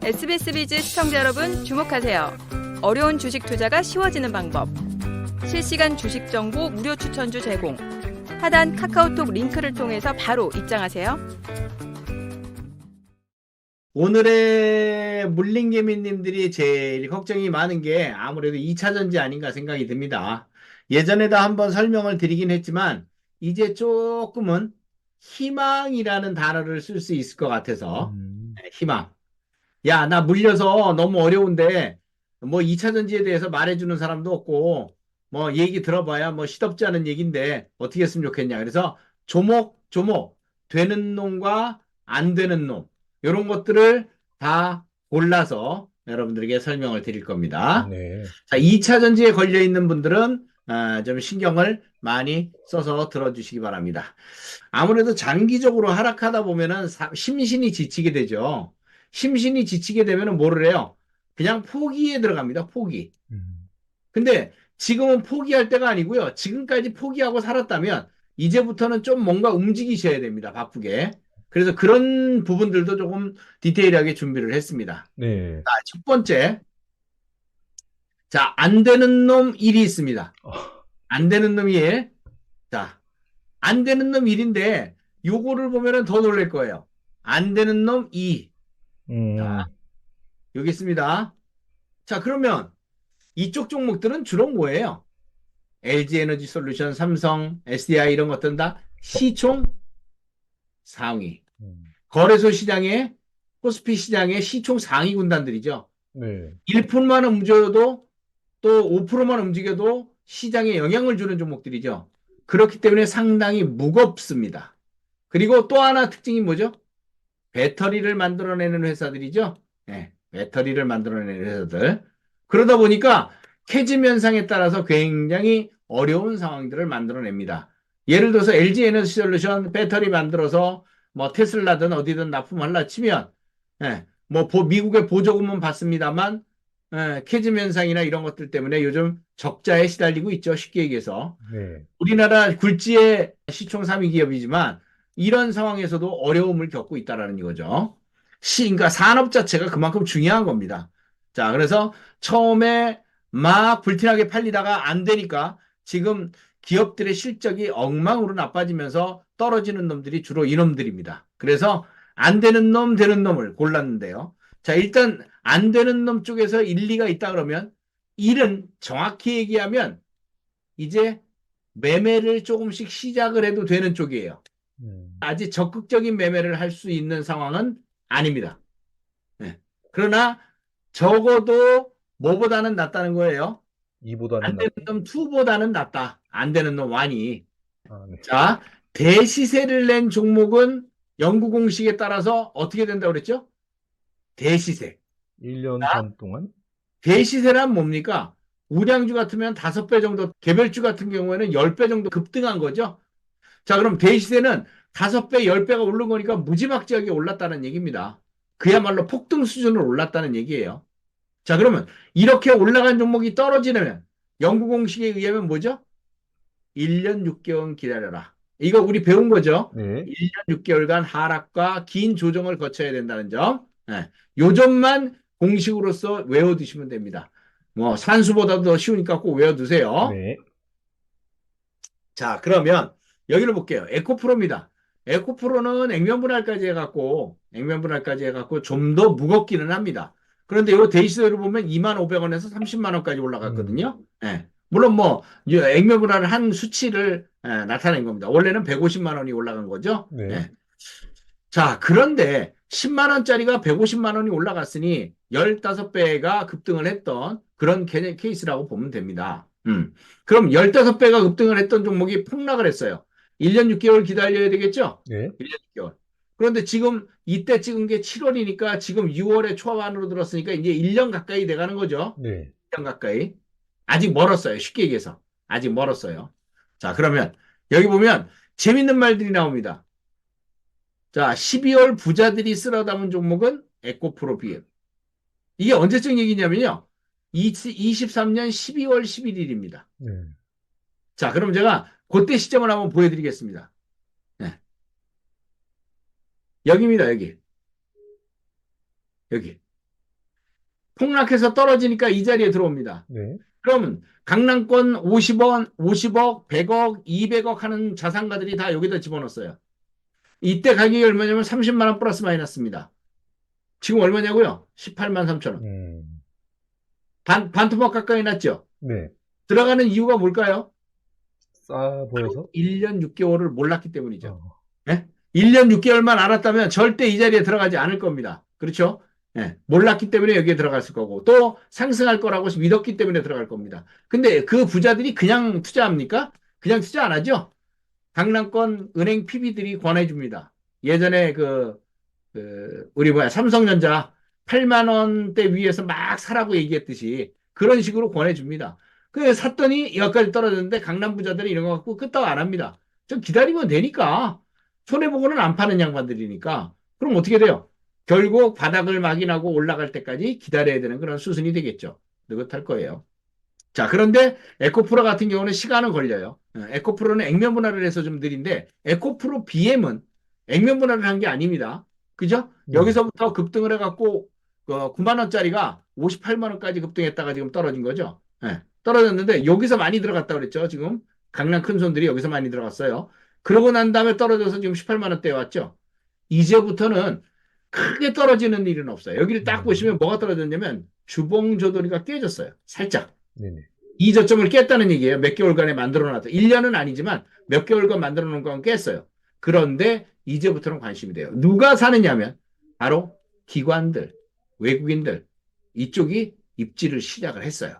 SBS 비즈 시청자 여러분 주목하세요. 어려운 주식 투자가 쉬워지는 방법. 실시간 주식 정보 무료 추천주 제공. 하단 카카오톡 링크를 통해서 바로 입장하세요. 오늘의 물린개미님들이 제일 걱정이 많은 게 아무래도 2차전지 아닌가 생각이 듭니다. 예전에도 한번 설명을 드리긴 했지만 이제 조금은 희망이라는 단어를 쓸 수 있을 것 같아서 희망. 야, 나 물려서 너무 어려운데 뭐 2차전지에 대해서 말해주는 사람도 없고 뭐 얘기 들어봐야 뭐 시덥지 않은 얘기인데 어떻게 했으면 좋겠냐. 그래서 조목조목 되는 놈과 안 되는 놈 이런 것들을 다 골라서 여러분들에게 설명을 드릴 겁니다. 네. 자, 2차전지에 걸려 있는 분들은 좀 신경을 많이 써서 들어주시기 바랍니다. 아무래도 장기적으로 하락하다 보면은 심신이 지치게 되죠. 심신이 지치게 되면은 뭐를 해요? 그냥 포기에 들어갑니다. 포기. 근데 지금은 포기할 때가 아니고요. 지금까지 포기하고 살았다면 이제부터는 좀 뭔가 움직이셔야 됩니다. 바쁘게. 그래서 그런 부분들도 조금 디테일하게 준비를 했습니다. 네. 자, 첫 번째. 자, 안 되는 놈 1이 있습니다. 안 되는 놈 1. 자, 안 되는 놈 1인데 요거를 보면은 더 놀랄 거예요. 안 되는 놈 2. 자, 여기 있습니다. 자, 그러면 이쪽 종목들은 주로 뭐예요? LG에너지솔루션, 삼성, SDI 이런 것들은 다 시총 상위. 거래소 시장에 코스피 시장의 시총 상위 군단들이죠. 네. 1%만 움직여도 또 5%만 움직여도 시장에 영향을 주는 종목들이죠. 그렇기 때문에 상당히 무겁습니다. 그리고 또 하나 특징이 뭐죠? 배터리를 만들어내는 회사들이죠. 네, 배터리를 만들어내는 회사들. 그러다 보니까 캐즘 현상에 따라서 굉장히 어려운 상황들을 만들어냅니다. 예를 들어서 LG 에너지 솔루션 배터리 만들어서 뭐 테슬라든 어디든 납품하려 치면 뭐 미국의 보조금은 받습니다만 캐즘 현상이나 이런 것들 때문에 요즘 적자에 시달리고 있죠. 쉽게 얘기해서. 네. 우리나라 굴지의 시총 3위 기업이지만 이런 상황에서도 어려움을 겪고 있다는 거죠. 그러니까 산업 자체가 그만큼 중요한 겁니다. 자, 그래서 처음에 막 불티나게 팔리다가 안 되니까 지금 기업들의 실적이 엉망으로 나빠지면서 떨어지는 놈들이 주로 이놈들입니다. 그래서 안 되는 놈, 되는 놈을 골랐는데요. 자, 일단 안 되는 놈 쪽에서 1, 2가 있다 그러면 1은 정확히 얘기하면 이제 매매를 조금씩 시작을 해도 되는 쪽이에요. 아직 적극적인 매매를 할 수 있는 상황은 아닙니다. 네. 그러나 적어도 뭐보다는 낫다는 거예요. 이보다는 안 되는 놈 2보다는 낫다. 안 되는 놈 1이. 네. 자, 대시세를 낸 종목은 연구 공식에 따라서 어떻게 된다고 그랬죠? 대시세. 1년 자, 반 동안? 대시세란 뭡니까? 우량주 같으면 5배 정도, 개별주 같은 경우에는 10배 정도 급등한 거죠. 자, 그럼 대시세는 5배, 10배가 오른 거니까 무지막지하게 올랐다는 얘기입니다. 그야말로 폭등 수준으로 올랐다는 얘기예요. 자, 그러면 이렇게 올라간 종목이 떨어지려면 연구 공식에 의하면 뭐죠? 1년 6개월 기다려라. 이거 우리 배운 거죠? 네. 1년 6개월간 하락과 긴 조정을 거쳐야 된다는 점. 네. 요 점만 공식으로서 외워두시면 됩니다. 뭐 산수보다도 더 쉬우니까 꼭 외워두세요. 네. 자, 그러면 여기를 볼게요. 에코프로입니다. 에코프로는 액면분할까지 해갖고 좀 더 무겁기는 합니다. 그런데 이 데이시세를 보면 2,500원에서 30만원까지 올라갔거든요. 예. 물론 뭐 액면분할을 한 수치를 나타낸 겁니다. 원래는 150만원이 올라간 거죠. 네. 예. 자, 그런데 10만원짜리가 150만원이 올라갔으니 15배가 급등을 했던 그런 케이스라고 보면 됩니다. 그럼 15배가 급등을 했던 종목이 폭락을 했어요. 1년 6개월 기다려야 되겠죠? 네. 1년 6개월. 그런데 지금 이때 찍은 게 7월이니까 지금 6월에 초반으로 들었으니까 이제 1년 가까이 돼가는 거죠. 네. 1년 가까이. 아직 멀었어요. 쉽게 얘기해서. 아직 멀었어요. 자, 그러면 여기 보면 재밌는 말들이 나옵니다. 자, 12월 부자들이 쓸어 담은 종목은 에코프로 비엠. 이게 언제적 얘기냐면요. 23년 12월 11일입니다. 네. 자, 그럼 제가 그때 시점을 한번 보여드리겠습니다. 네. 여기입니다, 여기. 여기. 폭락해서 떨어지니까 이 자리에 들어옵니다. 네. 그럼 강남권 50원, 50억, 100억, 200억 하는 자산가들이 다 여기다 집어넣었어요. 이때 가격이 얼마냐면 30만 원 플러스 마이너스입니다. 지금 얼마냐고요? 18만 3천 원. 반토막 가까이 났죠? 네. 들어가는 이유가 뭘까요? 싸 보여서? 1년 6개월을 몰랐기 때문이죠. 어. 예? 1년 6개월만 알았다면 절대 이 자리에 들어가지 않을 겁니다. 그렇죠? 예, 몰랐기 때문에 여기에 들어갔을 거고, 또 상승할 거라고 믿었기 때문에 들어갈 겁니다. 근데 그 부자들이 그냥 투자합니까? 그냥 투자 안 하죠? 강남권 은행 PB들이 권해줍니다. 예전에 우리 삼성전자 8만 원대 위에서 막 사라고 얘기했듯이 그런 식으로 권해줍니다. 그래서 샀더니 여기까지 떨어졌는데 강남 부자들은 이런 거 갖고 끄떡 안 합니다. 좀 기다리면 되니까. 손해보고는 안 파는 양반들이니까. 그럼 어떻게 돼요? 결국 바닥을 막인하고 올라갈 때까지 기다려야 되는 그런 수순이 되겠죠. 느긋할 거예요. 자, 그런데 에코프로 같은 경우는 시간은 걸려요. 에코프로는 액면 분할을 해서 좀 느린데, 에코프로 BM은 액면 분할을 한 게 아닙니다. 그죠? 여기서부터 급등을 해갖고, 9만 원짜리가 58만 원까지 급등했다가 지금 떨어진 거죠. 예, 떨어졌는데, 여기서 많이 들어갔다 그랬죠. 지금 강남 큰 손들이 여기서 많이 들어갔어요. 그러고 난 다음에 떨어져서 지금 18만 원대에 왔죠. 이제부터는 크게 떨어지는 일은 없어요. 여기를 딱 보시면 뭐가 떨어졌냐면 주봉 조돌이가 깨졌어요. 살짝. 네네. 이 저점을 깼다는 얘기예요. 몇 개월간에 만들어놨다. 1년은 아니지만 몇 개월간 만들어놓은 건 깼어요. 그런데 이제부터는 관심이 돼요. 누가 사느냐면 바로 기관들, 외국인들 이쪽이 입지를 시작을 했어요.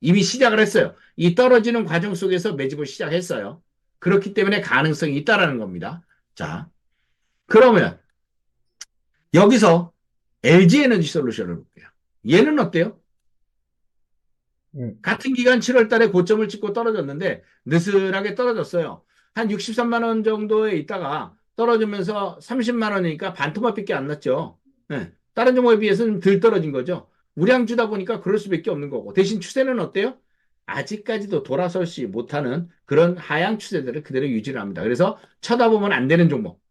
이미 시작을 했어요. 이 떨어지는 과정 속에서 매집을 시작했어요. 그렇기 때문에 가능성이 있다라는 겁니다. 자, 그러면 여기서 LG에너지 솔루션을 볼게요. 얘는 어때요? 같은 기간 7월 달에 고점을 찍고 떨어졌는데 느슨하게 떨어졌어요. 한 63만 원 정도에 있다가 떨어지면서 30만 원이니까 반토막밖에 안 났죠. 네. 다른 종목에 비해서는 덜 떨어진 거죠. 우량주다 보니까 그럴 수밖에 없는 거고. 대신 추세는 어때요? 아직까지도 돌아서지 못하는 그런 하향 추세들을 그대로 유지를 합니다. 그래서 쳐다보면 안 되는 종목.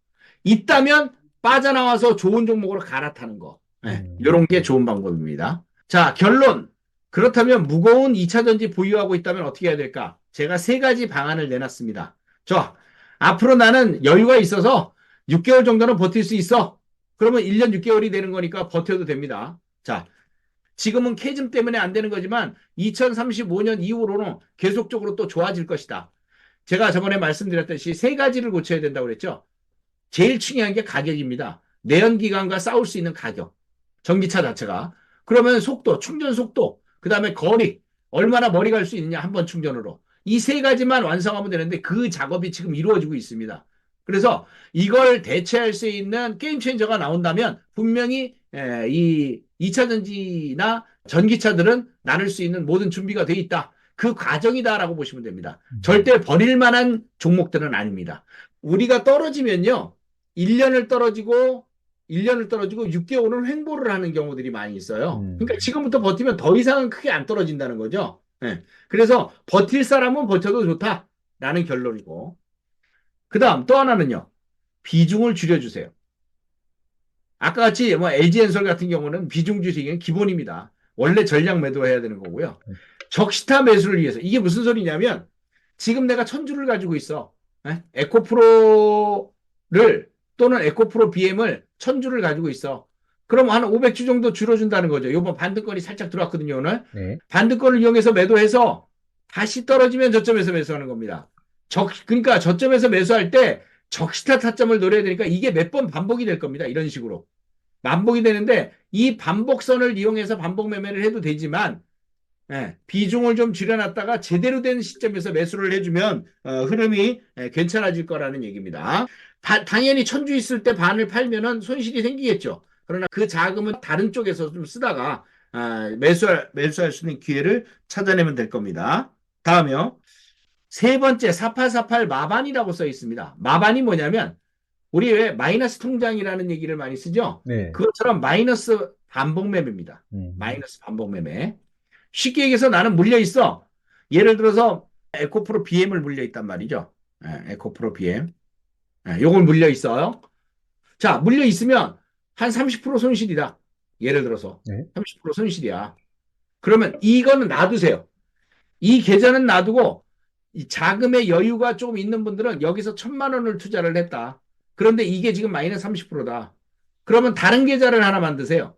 있다면 빠져나와서 좋은 종목으로 갈아타는 거. 네. 이런 게 좋은 방법입니다. 자, 결론. 그렇다면 무거운 2차전지 보유하고 있다면 어떻게 해야 될까? 제가 3가지 방안을 내놨습니다. 자, 앞으로 나는 여유가 있어서 6개월 정도는 버틸 수 있어. 그러면 1년 6개월이 되는 거니까 버텨도 됩니다. 자, 지금은 캐즘 때문에 안 되는 거지만 2035년 이후로는 계속적으로 또 좋아질 것이다. 제가 저번에 말씀드렸듯이 3가지를 고쳐야 된다고 그랬죠. 제일 중요한 게 가격입니다. 내연기관과 싸울 수 있는 가격. 전기차 자체가. 그러면 속도, 충전 속도, 그 다음에 거리, 얼마나 멀리 갈 수 있느냐, 한 번 충전으로. 이 3가지만 완성하면 되는데 그 작업이 지금 이루어지고 있습니다. 그래서 이걸 대체할 수 있는 게임 체인저가 나온다면 분명히 이 2차전지나 전기차들은 나눌 수 있는 모든 준비가 돼 있다. 그 과정이다라고 보시면 됩니다. 절대 버릴 만한 종목들은 아닙니다. 우리가 떨어지면요. 1년을 떨어지고 6개월은 횡보를 하는 경우들이 많이 있어요. 그러니까 지금부터 버티면 더 이상은 크게 안 떨어진다는 거죠. 네. 그래서 버틸 사람은 버텨도 좋다라는 결론이고. 그 다음 또 하나는요. 비중을 줄여주세요. 아까 같이 뭐 LG엔솔 같은 경우는 비중 줄이기는 기본입니다. 원래 전량 매도해야 되는 거고요. 적시타 매수를 위해서. 이게 무슨 소리냐면 지금 내가 1000주를 가지고 있어. 에코프로를 또는 에코프로 BM을 1000주를 가지고 있어. 그럼 한 500주 정도 줄여준다는 거죠. 요번 반등권이 살짝 들어왔거든요, 오늘. 네. 반등권을 이용해서 매도해서 다시 떨어지면 저점에서 매수하는 겁니다. 그러니까 저점에서 매수할 때 적시타 타점을 노려야 되니까 이게 몇 번 반복이 될 겁니다. 이런 식으로. 반복이 되는데 이 반복선을 이용해서 반복 매매를 해도 되지만 비중을 좀 줄여놨다가 제대로 된 시점에서 매수를 해주면 흐름이 괜찮아질 거라는 얘기입니다. 당연히 1000주 있을 때 반을 팔면은 손실이 생기겠죠. 그러나 그 자금은 다른 쪽에서 좀 쓰다가 매수할 수 있는 기회를 찾아내면 될 겁니다. 다음이요. 3번째 4848 마반이라고 써 있습니다. 마반이 뭐냐면 우리 왜 마이너스 통장이라는 얘기를 많이 쓰죠? 네. 그것처럼 마이너스 반복 매매입니다. 마이너스 반복 매매. 쉽게 얘기해서 나는 물려 있어. 예를 들어서 에코프로 BM을 물려 있단 말이죠. 에코프로 BM. 요걸 물려 있어요. 자, 물려 있으면 한 30% 손실이다. 예를 들어서 네. 30% 손실이야. 그러면 이거는 놔두세요. 이 계좌는 놔두고 이 자금의 여유가 좀 있는 분들은 여기서 1,000만 원을 투자를 했다. 그런데 이게 지금 마이너스 30%다. 그러면 다른 계좌를 하나 만드세요.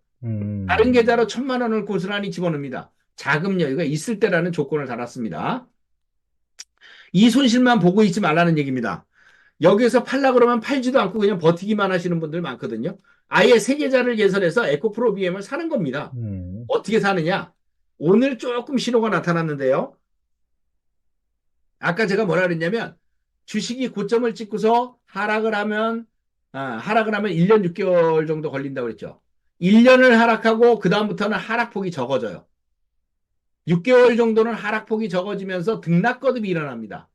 다른 계좌로 1,000만 원을 고스란히 집어넣습니다. 자금 여유가 있을 때라는 조건을 달았습니다. 이 손실만 보고 있지 말라는 얘기입니다. 여기서 팔라 그러면 팔지도 않고 그냥 버티기만 하시는 분들 많거든요. 아예 세 계좌를 개설해서 에코프로 BM을 사는 겁니다. 어떻게 사느냐? 오늘 조금 신호가 나타났는데요. 아까 제가 뭐라 그랬냐면 주식이 고점을 찍고서 하락을 하면 1년 6개월 정도 걸린다고 그랬죠. 1년을 하락하고 그다음부터는 하락폭이 적어져요. 6개월 정도는 하락폭이 적어지면서 등락거듭이 일어납니다.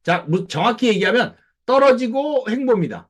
자, 정확히 얘기하면 떨어지고 횡보입니다.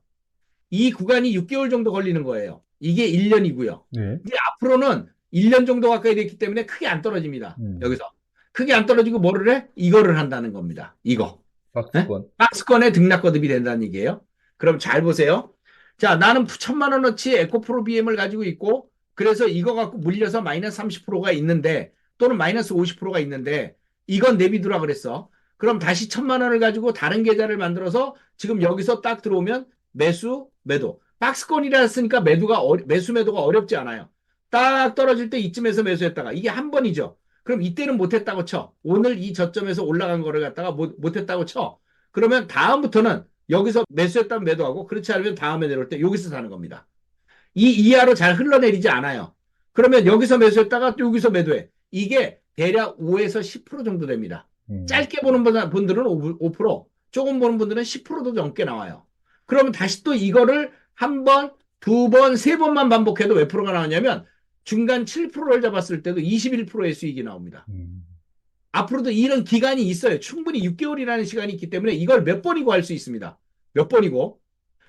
이 구간이 6개월 정도 걸리는 거예요. 이게 1년이고요. 네. 근데 앞으로는 1년 정도 가까이 됐기 때문에 크게 안 떨어집니다. 여기서. 크게 안 떨어지고 뭐를 해? 이거를 한다는 겁니다. 이거. 박스권. 네? 박스권의 등락거듭이 된다는 얘기예요. 그럼 잘 보세요. 자, 나는 1,000만 원어치 에코프로 BM을 가지고 있고 그래서 이거 갖고 물려서 마이너스 30%가 있는데 또는 마이너스 50%가 있는데 이건 내비두라 그랬어. 그럼 다시 1,000만 원을 가지고 다른 계좌를 만들어서 지금 여기서 딱 들어오면 매수, 매도. 박스권이라 했으니까 매수, 매도가 어렵지 않아요. 딱 떨어질 때 이쯤에서 매수했다가 이게 한 번이죠. 그럼 이때는 못했다고 쳐. 오늘 이 저점에서 올라간 거를 갖다가 못했다고 쳐. 그러면 다음부터는 여기서 매수했다면 매도하고 그렇지 않으면 다음에 내려올 때 여기서 사는 겁니다. 이 이하로 잘 흘러내리지 않아요. 그러면 여기서 매수했다가 또 여기서 매도해. 이게 대략 5에서 10% 정도 됩니다. 짧게 보는 분들은 5%, 조금 보는 분들은 10%도 넘게 나와요. 그러면 다시 또 이거를 한 번, 두 번, 세 번만 반복해도 몇 프로가 나오냐면 중간 7%를 잡았을 때도 21%의 수익이 나옵니다. 앞으로도 이런 기간이 있어요. 충분히 6개월이라는 시간이 있기 때문에 이걸 몇 번이고 할 수 있습니다. 몇 번이고.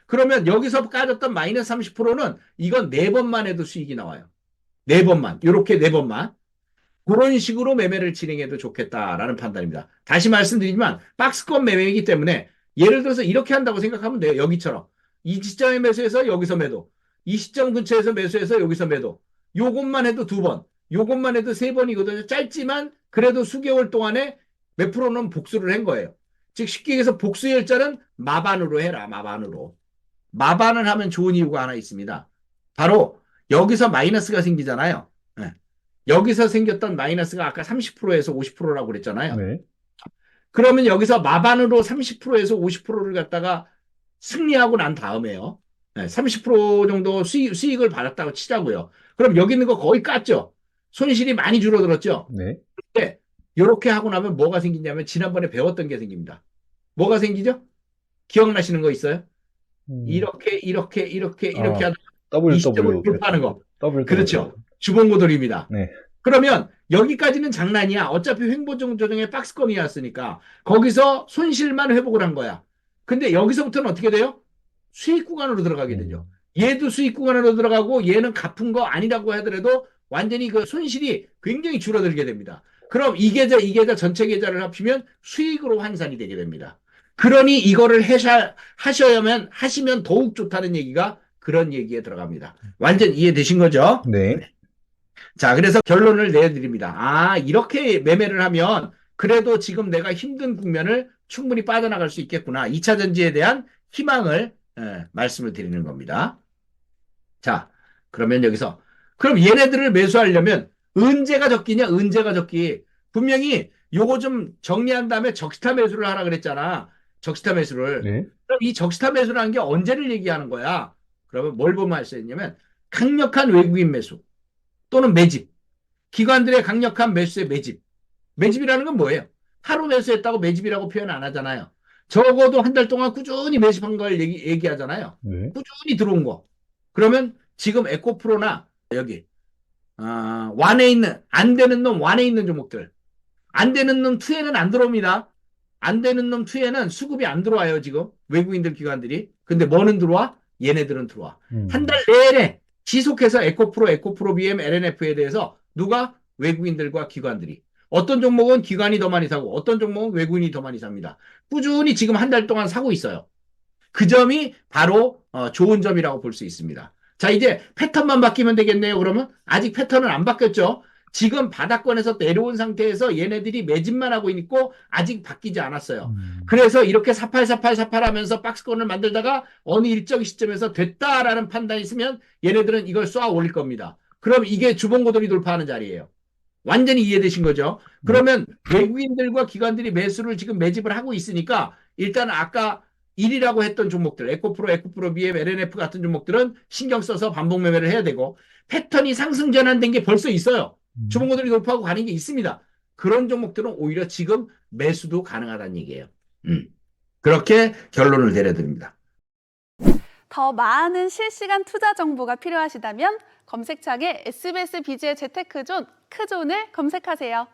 그러면 여기서 까졌던 마이너스 30%는 이건 네 번만 해도 수익이 나와요. 네 번만. 이렇게 네 번만. 그런 식으로 매매를 진행해도 좋겠다라는 판단입니다. 다시 말씀드리지만 박스권 매매이기 때문에 예를 들어서 이렇게 한다고 생각하면 돼요. 여기처럼. 이 시점에 매수해서 여기서 매도. 이 시점 근처에서 매수해서 여기서 매도. 요것만 해도 두 번. 요것만 해도 세 번이거든요. 짧지만 그래도 수개월 동안에 몇 프로는 복수를 한 거예요. 즉 쉽게 얘기해서 복수 열자는 마반으로 해라. 마반으로. 마반을 하면 좋은 이유가 하나 있습니다. 바로 여기서 마이너스가 생기잖아요. 네. 여기서 생겼던 마이너스가 아까 30%에서 50%라고 그랬잖아요. 네. 그러면 여기서 마반으로 30%에서 50%를 갖다가 승리하고 난 다음에요. 네, 30% 정도 수익을 받았다고 치자고요. 그럼 여기 있는 거 거의 깠죠. 손실이 많이 줄어들었죠. 네. 근데 이렇게 하고 나면 뭐가 생기냐면 지난번에 배웠던 게 생깁니다. 뭐가 생기죠? 기억나시는 거 있어요? 이렇게 하다 이 시점을 돌파하는 거. 그렇죠. 주봉고돌입니다. 네. 그러면 여기까지는 장난이야. 어차피 횡보종 조정의 박스권이었으니까 거기서 손실만 회복을 한 거야. 근데 여기서부터는 어떻게 돼요? 수익 구간으로 들어가게 되죠. 얘도 수익 구간으로 들어가고 얘는 갚은 거 아니라고 하더라도 완전히 그 손실이 굉장히 줄어들게 됩니다. 그럼 이 계좌 전체 계좌를 합치면 수익으로 환산이 되게 됩니다. 그러니 이거를 하시면 더욱 좋다는 얘기가 그런 얘기에 들어갑니다. 완전 이해되신 거죠? 네. 자, 그래서 결론을 내드립니다. 아, 이렇게 매매를 하면 그래도 지금 내가 힘든 국면을 충분히 빠져나갈 수 있겠구나. 2차 전지에 대한 희망을 말씀을 드리는 겁니다. 자, 그러면 여기서 그럼 얘네들을 매수하려면 은재가 적기냐, 은재가 적기. 분명히 요거 좀 정리한 다음에 적시타 매수를 하라 그랬잖아. 적시타 매수를. 네. 그럼 이 적시타 매수를 한 게 언제를 얘기하는 거야? 그러면 뭘 보면 알 수 있냐면 강력한 외국인 매수 또는 매집. 기관들의 강력한 매수의 매집. 매집이라는 건 뭐예요? 하루 매수했다고 매집이라고 표현 안 하잖아요. 적어도 한 달 동안 꾸준히 매집한 걸 얘기하잖아요. 네. 꾸준히 들어온 거. 그러면 지금 에코프로나 여기 완에 있는 안 되는 놈 완에 있는 종목들. 안 되는 놈 2에는 안 들어옵니다. 안 되는 놈 2에는 수급이 안 들어와요, 지금. 외국인들 기관들이. 근데 뭐는 들어와? 얘네들은 들어와. 한 달 내내 지속해서 에코프로 BM, LNF에 대해서 누가? 외국인들과 기관들이. 어떤 종목은 기관이 더 많이 사고 어떤 종목은 외국인이 더 많이 삽니다. 꾸준히 지금 한 달 동안 사고 있어요. 그 점이 바로 좋은 점이라고 볼 수 있습니다. 자, 이제 패턴만 바뀌면 되겠네요. 그러면 아직 패턴은 안 바뀌었죠. 지금 바닥권에서 내려온 상태에서 얘네들이 매집만 하고 있고 아직 바뀌지 않았어요. 그래서 이렇게 48 하면서 박스권을 만들다가 어느 일정 시점에서 됐다라는 판단이 있으면 얘네들은 이걸 쏘아 올릴 겁니다. 그럼 이게 주봉고돌이 돌파하는 자리예요. 완전히 이해되신 거죠? 그러면 외국인들과 기관들이 매수를 지금 매집을 하고 있으니까 일단 아까 1이라고 했던 종목들, 에코프로, BM, LNF 같은 종목들은 신경 써서 반복 매매를 해야 되고 패턴이 상승 전환된 게 벌써 있어요. 주봉고들이 돌파하고 가는 게 있습니다. 그런 종목들은 오히려 지금 매수도 가능하다는 얘기예요. 그렇게 결론을 내려드립니다. 더 많은 실시간 투자 정보가 필요하시다면 검색창에 SBS 비즈의 재테크존, 크존을 검색하세요.